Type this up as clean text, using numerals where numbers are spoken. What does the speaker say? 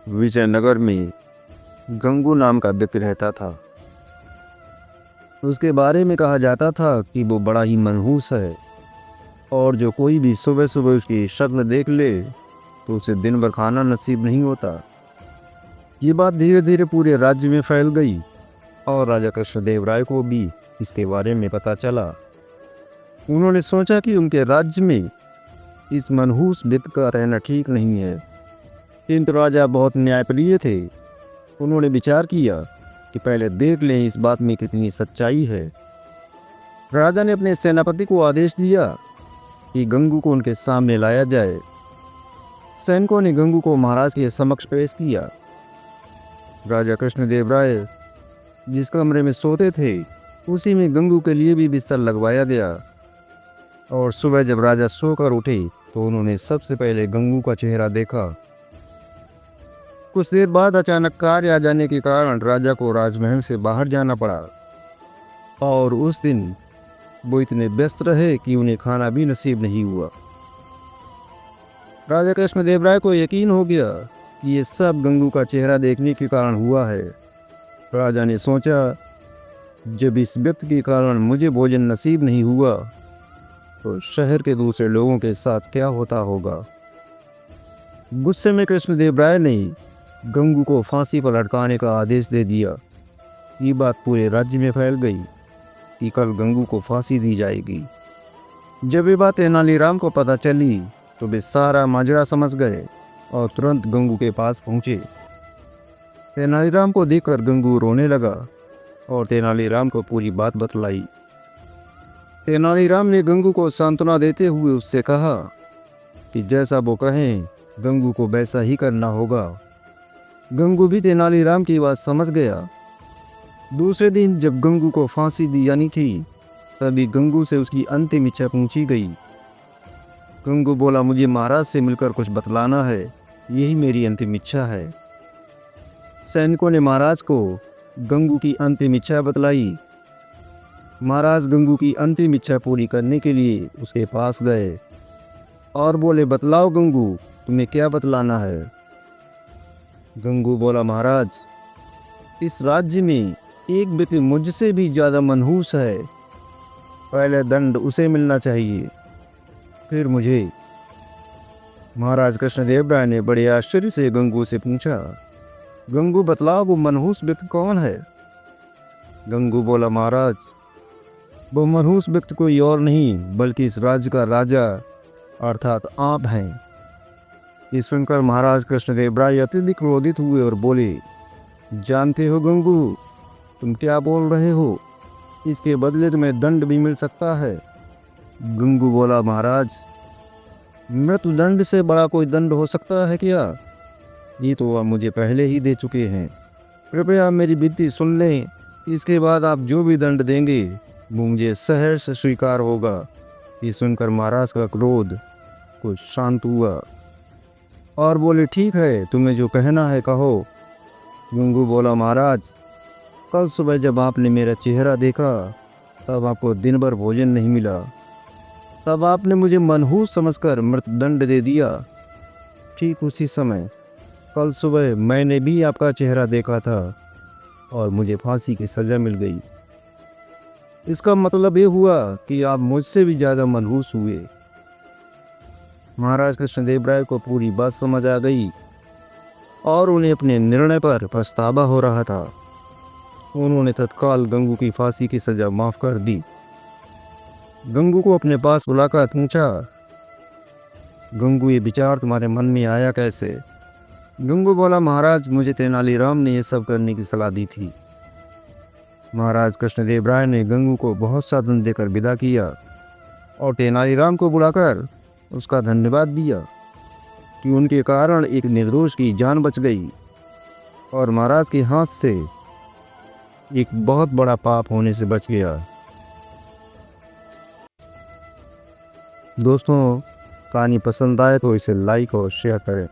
विजयनगर में गंगू नाम का व्यक्ति रहता था। उसके बारे में कहा जाता था कि वो बड़ा ही मनहूस है और जो कोई भी सुबह सुबह उसकी शक्ल देख ले तो उसे दिन भर खाना नसीब नहीं होता। ये बात धीरे धीरे पूरे राज्य में फैल गई और राजा कृष्णदेव राय को भी इसके बारे में पता चला। उन्होंने सोचा कि उनके राज्य में इस मनहूस व्यक्ति का रहना ठीक नहीं है, किंतु राजा बहुत न्यायप्रिय थे। उन्होंने विचार किया कि पहले देख लें इस बात में कितनी सच्चाई है। राजा ने अपने सेनापति को आदेश दिया कि गंगू को उनके सामने लाया जाए। सैनिकों ने गंगू को महाराज के समक्ष पेश किया। राजा कृष्णदेव राय जिस कमरे में सोते थे उसी में गंगू के लिए भी बिस्तर लगवाया गया और सुबह जब राजा सोकर उठे तो उन्होंने सबसे पहले गंगू का चेहरा देखा। कुछ देर बाद अचानक कार्य आ जाने के कारण राजा को राजमहल से बाहर जाना पड़ा और उस दिन वो इतने व्यस्त रहे कि उन्हें खाना भी नसीब नहीं हुआ। राजा कृष्णदेव राय को यकीन हो गया कि ये सब गंगू का चेहरा देखने के कारण हुआ है। राजा ने सोचा, जब इस व्यक्ति के कारण मुझे भोजन नसीब नहीं हुआ तो शहर के दूसरे लोगों के साथ क्या होता होगा। गुस्से में कृष्णदेव राय ने गंगू को फांसी पर लटकाने का आदेश दे दिया। ये बात पूरे राज्य में फैल गई कि कल गंगू को फांसी दी जाएगी। जब ये बात तेनालीराम को पता चली तो वे सारा माजरा समझ गए और तुरंत गंगू के पास पहुंचे। तेनालीराम को देखकर गंगू रोने लगा और तेनालीराम को पूरी बात बतलाई। तेनालीराम ने गंगू को सांत्वना देते हुए उससे कहा कि जैसा वो कहें गंगू को वैसा ही करना होगा। गंगू भी तेनालीराम की बात समझ गया। दूसरे दिन जब गंगू को फांसी दी जानी थी तभी गंगू से उसकी अंतिम इच्छा पूछी गई। गंगू बोला, मुझे महाराज से मिलकर कुछ बतलाना है, यही मेरी अंतिम इच्छा है। सैनिकों ने महाराज को गंगू की अंतिम इच्छा बतलाई। महाराज गंगू की अंतिम इच्छा पूरी करने के लिए उसके पास गए और बोले, बतलाओ गंगू, तुम्हें क्या बतलाना है। गंगू बोला, महाराज इस राज्य में एक व्यक्ति मुझसे भी ज़्यादा मनहूस है। पहले दंड उसे मिलना चाहिए, फिर मुझे। महाराज कृष्णदेव राय ने बड़े आश्चर्य से गंगू से पूछा, गंगू बतलाओ वो मनहूस व्यक्ति कौन है। गंगू बोला, महाराज वो मनहूस व्यक्ति कोई और नहीं बल्कि इस राज्य का राजा अर्थात आप हैं। ये सुनकर महाराज कृष्णदेव राय अत्यधिक क्रोधित हुए और बोले, जानते हो गंगू, तुम क्या बोल रहे हो, इसके बदले तुम्हें दंड भी मिल सकता है। गंगू बोला, महाराज मृत्युदंड से बड़ा कोई दंड हो सकता है क्या? ये तो आप मुझे पहले ही दे चुके हैं। कृपया मेरी विनती सुन लें, इसके बाद आप जो भी दंड देंगे वो मुझे सहर्ष स्वीकार होगा। ये सुनकर महाराज का क्रोध कुछ शांत हुआ और बोले, ठीक है, तुम्हें जो कहना है कहो। गंगू बोला, महाराज कल सुबह जब आपने मेरा चेहरा देखा तब आपको दिन भर भोजन नहीं मिला, तब आपने मुझे मनहूस समझकर मृत्युदंड दे दिया। ठीक उसी समय कल सुबह मैंने भी आपका चेहरा देखा था और मुझे फांसी की सज़ा मिल गई। इसका मतलब ये हुआ कि आप मुझसे भी ज़्यादा मनहूस हुए। महाराज कृष्णदेव राय को पूरी बात समझ आ गई और उन्हें अपने निर्णय पर पछतावा हो रहा था। उन्होंने तत्काल गंगू की फांसी की सज़ा माफ़ कर दी। गंगू को अपने पास बुलाकर पूछा, गंगू ये विचार तुम्हारे मन में आया कैसे? गंगू बोला, महाराज मुझे तेनालीराम ने यह सब करने की सलाह दी थी। महाराज कृष्णदेव राय ने गंगू को बहुत सा दंड देकर विदा किया और तेनालीराम को बुलाकर उसका धन्यवाद दिया कि उनके कारण एक निर्दोष की जान बच गई और महाराज के हाथ से एक बहुत बड़ा पाप होने से बच गया। दोस्तों, कहानी पसंद आए तो इसे लाइक और शेयर करें।